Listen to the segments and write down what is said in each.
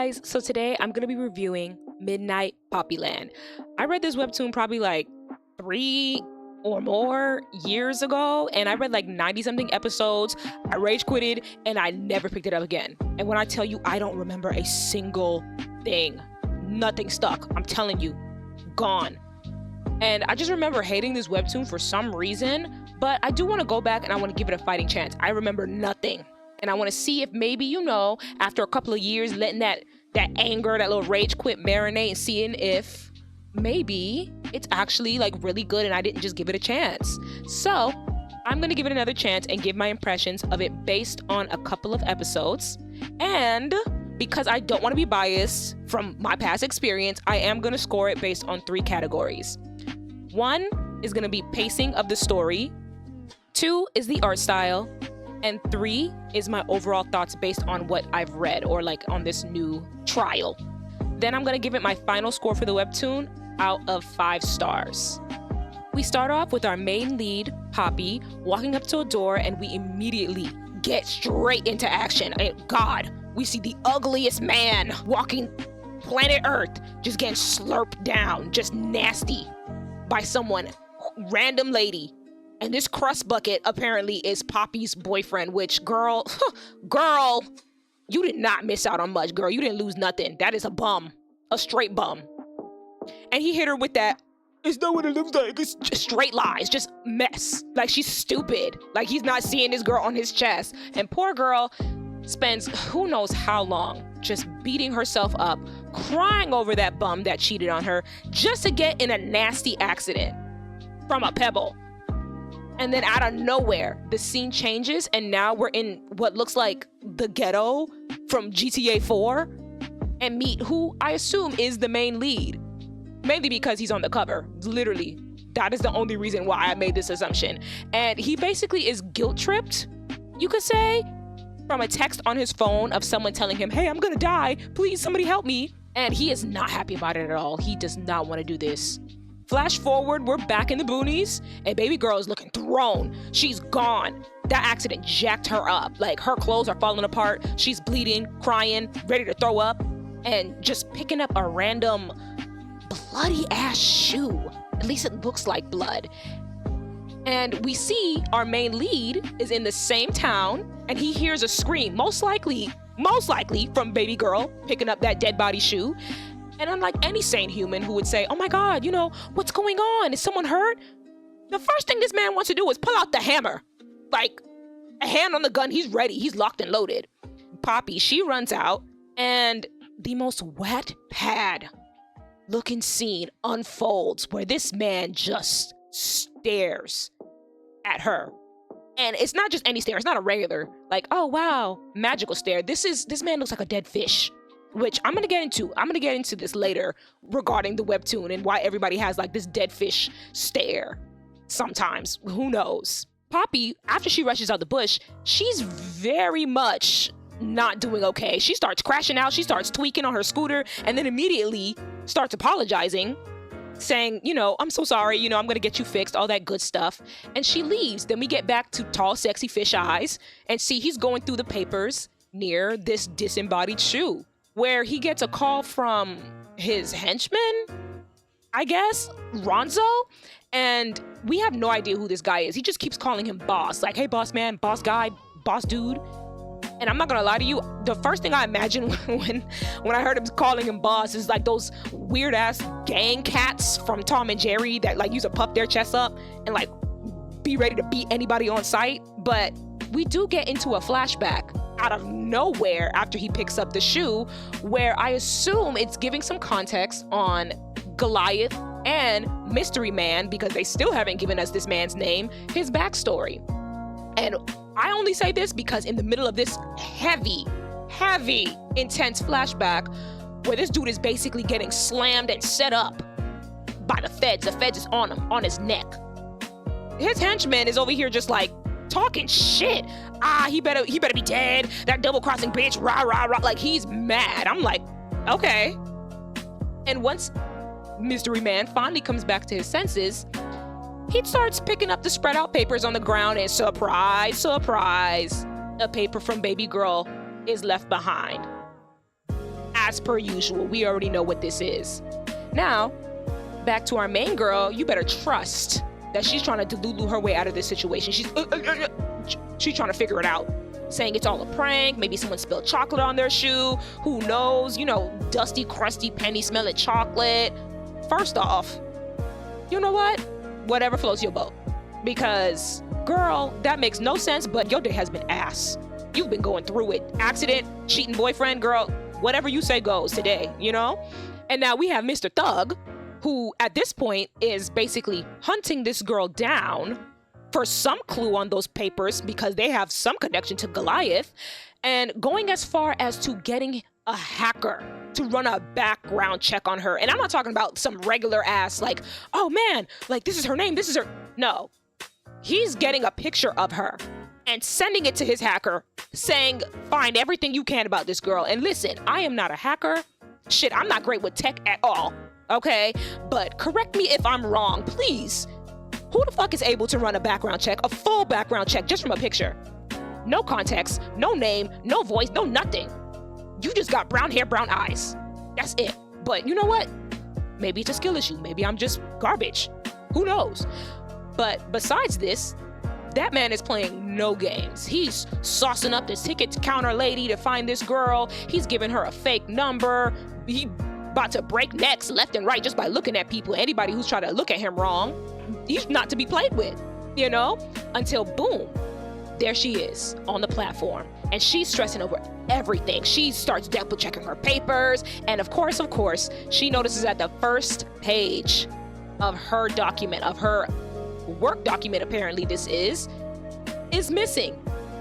guys, so today I'm gonna be reviewing Midnight Poppyland. I read this webtoon probably like 3 or more years ago, and I read like 90 something episodes. I rage quitted and I never picked it up again. And when I tell you I don't remember a single thing, nothing stuck, I'm telling you, gone. And I just remember hating this webtoon for some reason, but I do want to go back and I want to give it a fighting chance. I remember nothing. And I want to see if maybe, you know, after a couple of years, letting that anger, that little rage quit marinate and seeing if maybe it's actually like really good and I didn't just give it a chance. So I'm going to give it another chance and give my impressions of it based on a couple of episodes. And because I don't want to be biased from my past experience, I am going to score it based on 3 categories. 1 is going to be pacing of the story. 2 is the art style. And 3 is my overall thoughts based on what I've read or like on this new trial. Then I'm gonna give it my final score for the webtoon out of 5 stars. We start off with our main lead, Poppy, walking up to a door and we immediately get straight into action. And God, we see the ugliest man walking planet Earth just getting slurped down, just nasty by someone, random lady. And this crust bucket apparently is Poppy's boyfriend, which, girl, you did not miss out on much, girl. You didn't lose nothing. That is a bum, a straight bum. And he hit her with that, it's not what it looks like. It's just straight lies, just mess. Like she's stupid. Like he's not seeing this girl on his chest. And poor girl spends who knows how long just beating herself up, crying over that bum that cheated on her just to get in a nasty accident from a pebble. And then out of nowhere, the scene changes and now we're in what looks like the ghetto from GTA 4 and meet who I assume is the main lead. Mainly because he's on the cover. Literally, that is the only reason why I made this assumption. And he basically is guilt tripped, you could say, from a text on his phone of someone telling him, hey, I'm gonna die, please somebody help me. And he is not happy about it at all. He does not want to do this. Flash forward, we're back in the boonies, and baby girl is looking thrown. She's gone. That accident jacked her up. Like, her clothes are falling apart. She's bleeding, crying, ready to throw up, and just picking up a random bloody-ass shoe. At least it looks like blood. And we see our main lead is in the same town, and he hears a scream, most likely from baby girl picking up that dead body shoe. And unlike any sane human who would say, oh my God, you know, what's going on? Is someone hurt? The first thing this man wants to do is pull out the hammer. Like, a hand on the gun, he's ready. He's locked and loaded. Poppy, she runs out, and the most wattpad looking scene unfolds where this man just stares at her. And it's not just any stare. It's not a regular, like, oh wow, magical stare. This man looks like a dead fish. Which I'm gonna get into this later regarding the webtoon and why everybody has like this dead fish stare sometimes. Who knows? Poppy, after she rushes out the bush, she's very much not doing okay. She starts crashing out, she starts tweaking on her scooter, and then immediately starts apologizing, saying, you know, I'm so sorry, you know, I'm gonna get you fixed, all that good stuff. And she leaves. Then we get back to tall, sexy fish eyes and see he's going through the papers near this disembodied shoe, where he gets a call from his henchman, I guess, Ronzo, and we have no idea who this guy is. He just keeps calling him boss, like, hey, boss man, boss guy, boss dude. And I'm not gonna lie to you, the first thing I imagined when I heard him calling him boss is like those weird ass gang cats from Tom and Jerry that like used to puff their chests up and like be ready to beat anybody on sight. But we do get into a flashback out of nowhere after he picks up the shoe, where I assume it's giving some context on Goliath and Mystery Man, because they still haven't given us this man's name, his backstory. And I only say this because in the middle of this heavy, intense flashback where this dude is basically getting slammed and set up by the feds is on him, on his neck. His henchman is over here just like talking shit. He better be dead. That double-crossing bitch, rah, rah, rah. Like, he's mad. I'm like, okay. And once Mystery Man finally comes back to his senses, he starts picking up the spread out papers on the ground, and surprise, surprise, a paper from baby girl is left behind. as per usual. We already know what this is. Now, back to our main girl. You better trust that she's trying to delulu her way out of this situation. She's trying to figure it out, saying it's all a prank. Maybe someone spilled chocolate on their shoe. Who knows? You know, dusty, crusty, penny smelling chocolate. First off, you know what? Whatever floats your boat. Because, girl, that makes no sense, but your day has been ass. You've been going through it. Accident, cheating boyfriend, girl, whatever you say goes today, you know? And now we have Mr. Thug, who at this point is basically hunting this girl down for some clue on those papers because they have some connection to Goliath, and going as far as to getting a hacker to run a background check on her. And I'm not talking about some regular ass like, oh man, like this is her name, this is her. No, he's getting a picture of her and sending it to his hacker saying, find everything you can about this girl. And listen, I am not a hacker. Shit, I'm not great with tech at all, okay? But correct me if I'm wrong, please. Who the fuck is able to run a background check, a full background check, just from a picture? No context, no name, no voice, no nothing. You just got brown hair, brown eyes. That's it. But you know what? Maybe it's a skill issue. Maybe I'm just garbage. Who knows? But besides this, that man is playing no games. He's saucing up this ticket counter lady to find this girl. He's giving her a fake number. He about to break necks left and right just by looking at people. Anybody who's trying to look at him wrong, he's not to be played with, you know? Until boom, there she is on the platform. And she's stressing over everything. She starts double checking her papers. And of course, she notices that the first page of her document, of her work document, apparently this is missing.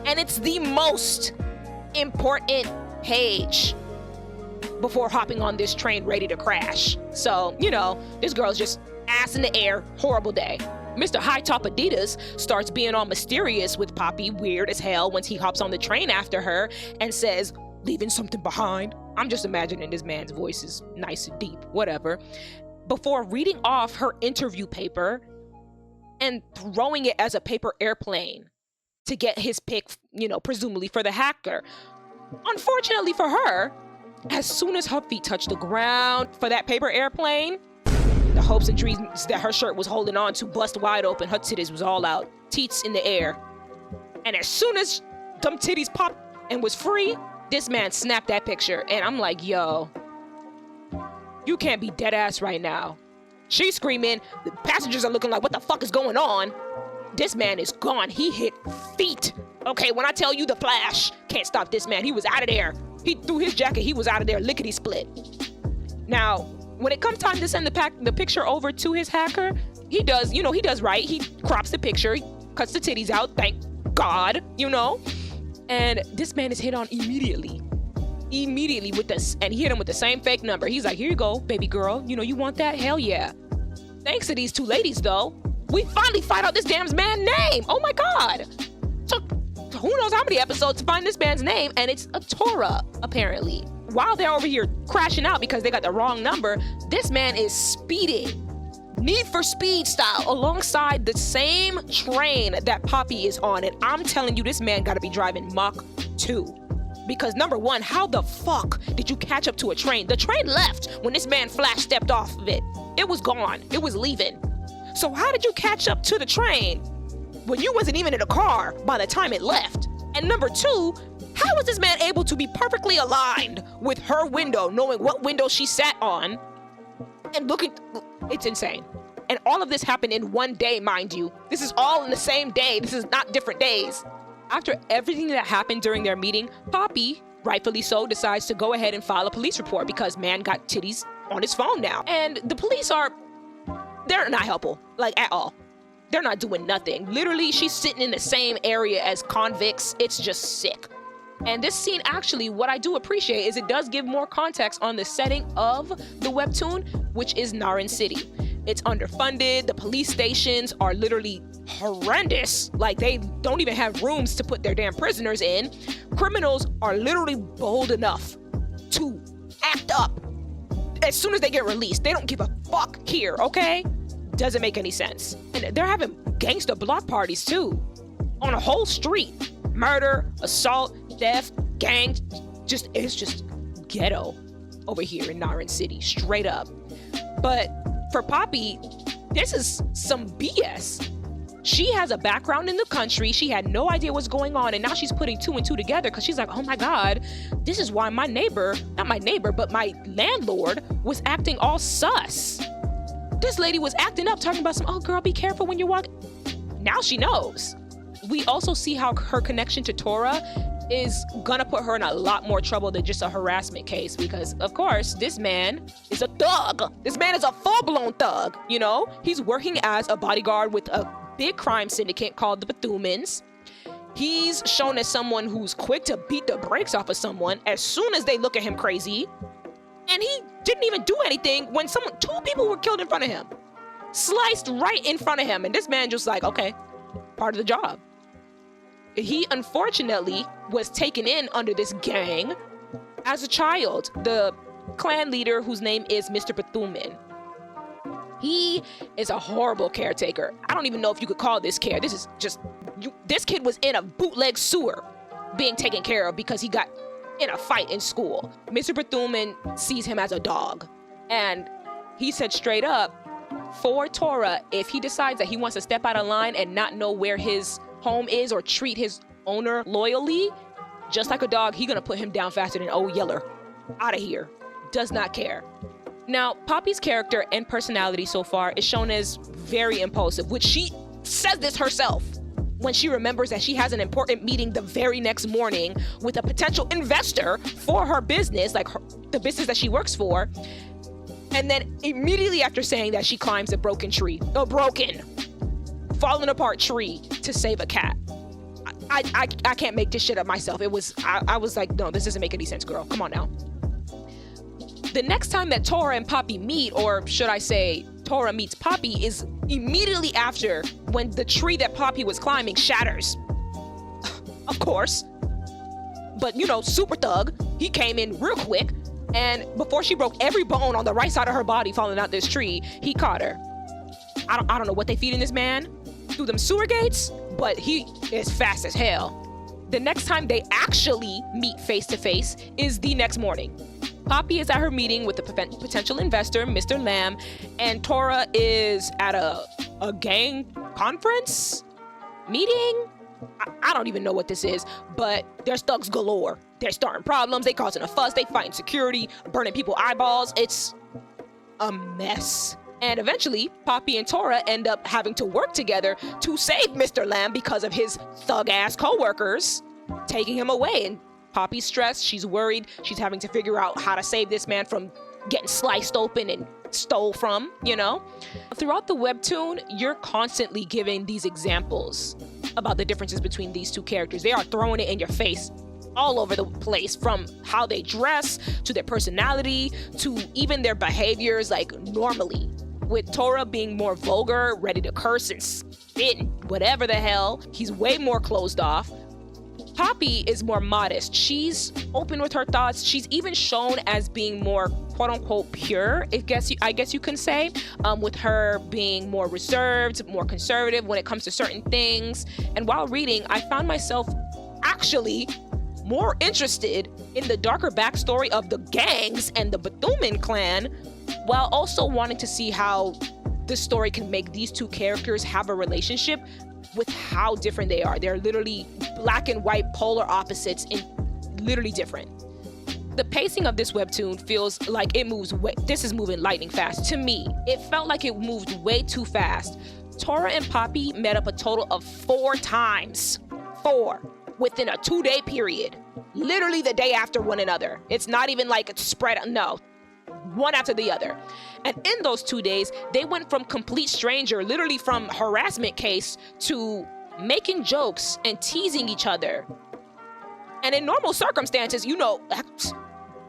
And it's the most important page before hopping on this train ready to crash. So, you know, this girl's just ass in the air, horrible day. Mr. High Top Adidas starts being all mysterious with Poppy, weird as hell, once he hops on the train after her and says, leaving something behind. I'm just imagining this man's voice is nice and deep, whatever. Before reading off her interview paper and throwing it as a paper airplane to get his pick, you know, presumably for the hacker. Unfortunately for her, as soon as her feet touched the ground for that paper airplane, the hopes and dreams that her shirt was holding on to bust wide open. Her titties was all out, teats in the air. And as soon as them titties popped and was free, this man snapped that picture. And I'm like, yo, you can't be dead ass right now. She's screaming. The passengers are looking like, what the fuck is going on? This man is gone. He hit feet. Okay, when I tell you the Flash can't stop this man, he was out of there. He threw his jacket. He was out of there lickety split. Now, when it comes time to send the picture over to his hacker, he does right. He crops the picture, he cuts the titties out, thank God, you know? And this man is hit on immediately with this, and he hit him with the same fake number. He's like, here you go, baby girl. You know, you want that? Hell yeah. Thanks to these two ladies, though, we finally find out this damn man's name. Oh my God. Took who knows how many episodes to find this man's name, and it's a Torah, apparently. While they're over here crashing out because they got the wrong number, this man is speeding. Need for Speed style alongside the same train that Poppy is on. And I'm telling you, this man gotta be driving Mach 2. Because number one, how the fuck did you catch up to a train? The train left when this man Flash stepped off of it. It was gone. It was leaving. So how did you catch up to the train when you wasn't even in a car by the time it left? And number two, how was this man able to be perfectly aligned with her window, knowing what window she sat on and looking? It's insane. And all of this happened in one day, mind you. This is all in the same day. This is not different days. After everything that happened during their meeting, Poppy, rightfully so, decides to go ahead and file a police report because man got titties on his phone now. And the police they're not helpful, like at all. They're not doing nothing. Literally, she's sitting in the same area as convicts. It's just sick. And this scene, actually, what I do appreciate is it does give more context on the setting of the webtoon, which is Narin City. It's underfunded. The police stations are literally horrendous. Like, they don't even have rooms to put their damn prisoners in. Criminals are literally bold enough to act up as soon as they get released. They don't give a fuck here, okay? Doesn't make any sense. And they're having gangsta block parties too, on a whole street. Murder, assault, theft, gangs, it's just ghetto. over here in Narin City, straight up. But for Poppy, this is some BS. She has a background in the country. She had no idea what's going on, and now she's putting two and two together because she's like, oh my God, this is why my neighbor, not my neighbor, but my landlord was acting all sus. This lady was acting up, talking about some, oh girl, be careful when you're walking. Now she knows. We also see how her connection to Tora is gonna put her in a lot more trouble than just a harassment case, because of course this man is a thug. This man is a full-blown thug, you know? He's working as a bodyguard with a big crime syndicate called the Bethumans. He's shown as someone who's quick to beat the brakes off of someone as soon as they look at him crazy. And he didn't even do anything when two people were killed in front of him. Sliced right in front of him. And this man just like, okay, part of the job. He unfortunately was taken in under this gang as a child. The clan leader, whose name is Mr. Bethuman, he is a horrible caretaker. I don't even know if you could call this care. This is just, this kid was in a bootleg sewer being taken care of because he got in a fight in school. Mr. Bethuman sees him as a dog. And he said straight up, for Tora, if he decides that he wants to step out of line and not know where his home is or treat his owner loyally, just like a dog, he gonna put him down faster than old Yeller. Out of here. Does not care. Now, Poppy's character and personality so far is shown as very impulsive, which she says this herself when she remembers that she has an important meeting the very next morning with a potential investor for her business, like the business that she works for. And then immediately after saying that, she climbs a broken, falling apart tree to save a cat. I can't make this shit up myself. I was like, no, this doesn't make any sense, girl. Come on now. The next time that Tora and Poppy meet, or should I say Tora meets Poppy, is immediately after when the tree that Poppy was climbing shatters. Of course. But you know, super thug, he came in real quick, and before she broke every bone on the right side of her body falling out this tree, he caught her. I don't know what they feeding this man through them sewer gates, but he is fast as hell. The next time they actually meet face to face is the next morning. Poppy is at her meeting with the potential investor, Mr. Lamb, and Tora is at a gang conference meeting. I don't even know what this is, but there's thugs galore. They're starting problems, they causing a fuss, they fighting security, burning people eyeballs. It's a mess. And eventually, Poppy and Tora end up having to work together to save Mr. Lamb because of his thug-ass co-workers taking him away. And Poppy's stressed, she's worried, she's having to figure out how to save this man from getting sliced open and stole from, you know? Throughout the webtoon, you're constantly giving these examples about the differences between these two characters. They are throwing it in your face all over the place, from how they dress, to their personality, to even their behaviors, like normally. With Tora being more vulgar, ready to curse and spit and whatever the hell, he's way more closed off. Poppy is more modest. She's open with her thoughts. She's even shown as being more quote-unquote pure, I guess you can say, with her being more reserved, more conservative when it comes to certain things. And while reading, I found myself actually more interested in the darker backstory of the gangs and the Bethuman clan, while also wanting to see how this story can make these two characters have a relationship with how different they are. They're literally black and white polar opposites and literally different. The pacing of this webtoon feels like it moves this is moving lightning fast. To me, it felt like it moved way too fast. Tora and Poppy met up a total of 4 times. 4. Within a 2-day period. Literally the day after one another. It's not even like it's spread, no. One after the other. And in those 2 days, they went from complete stranger, literally from harassment case, to making jokes and teasing each other. And in normal circumstances, you know,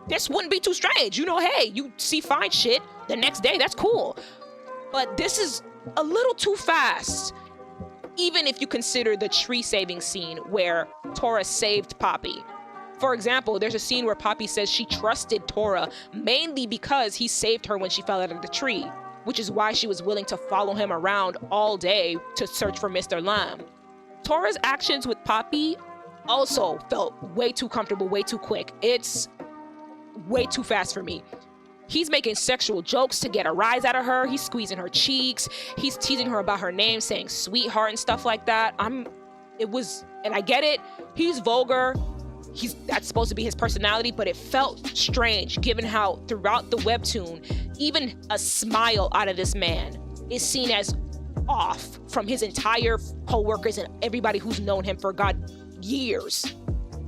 this wouldn't be too strange. You know, hey, you see fine shit the next day, that's cool. But this is a little too fast. Even if you consider the tree saving scene where Tora saved Poppy. For example, there's a scene where Poppy says she trusted Tora mainly because he saved her when she fell out of the tree, which is why she was willing to follow him around all day to search for Mr. Lamb. Tora's actions with Poppy also felt way too comfortable, way too quick. It's way too fast for me. He's making sexual jokes to get a rise out of her. He's squeezing her cheeks. He's teasing her about her name, saying sweetheart and stuff like that. And I get it. He's vulgar. That's supposed to be his personality, but it felt strange given how throughout the webtoon, even a smile out of this man is seen as off from his entire co-workers and everybody who's known him for years.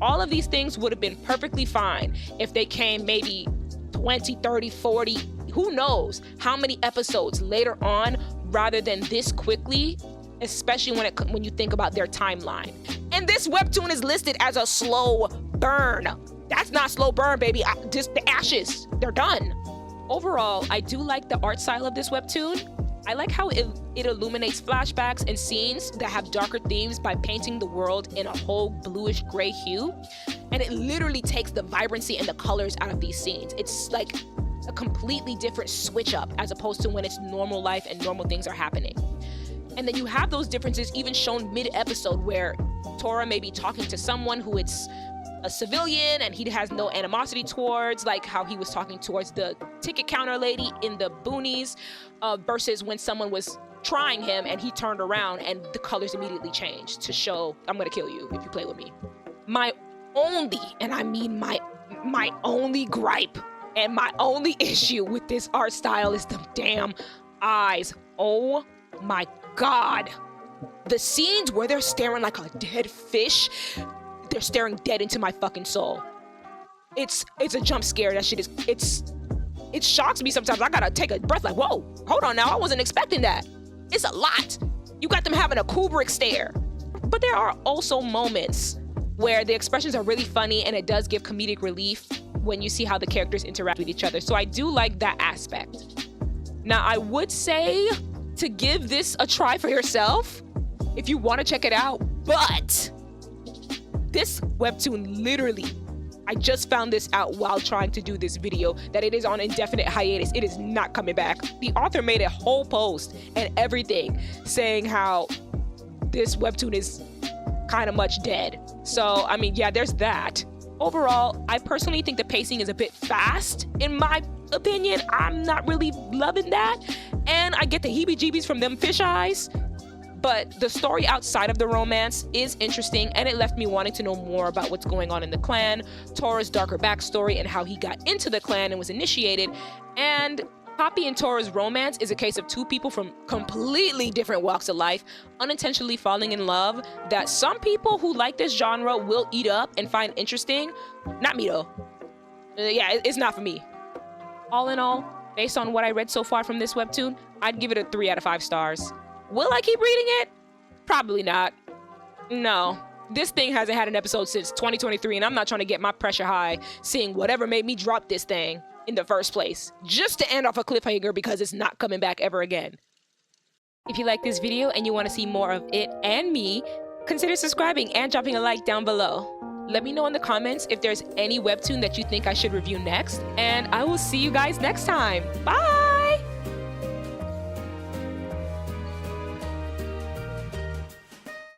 All of these things would have been perfectly fine if they came maybe 20, 30, 40, who knows how many episodes later on rather than this quickly, especially when you think about their timeline. And this webtoon is listed as a slow burn. That's not slow burn, baby. Just the ashes, they're done. Overall, I do like the art style of this webtoon. I like how it illuminates flashbacks and scenes that have darker themes by painting the world in a whole bluish gray hue. And it literally takes the vibrancy and the colors out of these scenes. It's like a completely different switch up as opposed to when it's normal life and normal things are happening. And then you have those differences even shown mid-episode where Tora may be talking to someone who it's a civilian and he has no animosity towards, like how he was talking towards the ticket counter lady in the boonies, versus when someone was trying him and he turned around and the colors immediately changed to show, I'm gonna kill you if you play with me. My only, and I mean my only gripe and my only issue with this art style is the damn eyes. Oh my God. The scenes where they're staring like a dead fish, they're staring dead into my fucking soul. It's a jump scare. That shit it shocks me sometimes. I gotta take a breath like, whoa, hold on now. I wasn't expecting that. It's a lot. You got them having a Kubrick stare. But there are also moments where the expressions are really funny and it does give comedic relief when you see how the characters interact with each other. So I do like that aspect. Now, I would say to give this a try for yourself if you want to check it out, but this webtoon literally, I just found this out while trying to do this video, that it is on indefinite hiatus. It is not coming back. The author made a whole post and everything saying how this webtoon is kind of much dead. So, I mean, yeah, there's that. Overall, I personally think the pacing is a bit fast. In my opinion, I'm not really loving that. And I get the heebie-jeebies from them fish eyes. But the story outside of the romance is interesting, and it left me wanting to know more about what's going on in the clan, Tora's darker backstory, and how he got into the clan and was initiated. And Poppy and Tora's romance is a case of two people from completely different walks of life unintentionally falling in love that some people who like this genre will eat up and find interesting. Not me though. Yeah, it's not for me. All in all, based on what I read so far from this webtoon, I'd give it a 3 out of 5 stars. Will I keep reading it? Probably not. No. This thing hasn't had an episode since 2023, and I'm not trying to get my pressure high seeing whatever made me drop this thing in the first place, just to end off a cliffhanger because it's not coming back ever again. If you like this video and you want to see more of it and me, consider subscribing and dropping a like down below. Let me know in the comments if there's any webtoon that you think I should review next, and I will see you guys next time. Bye!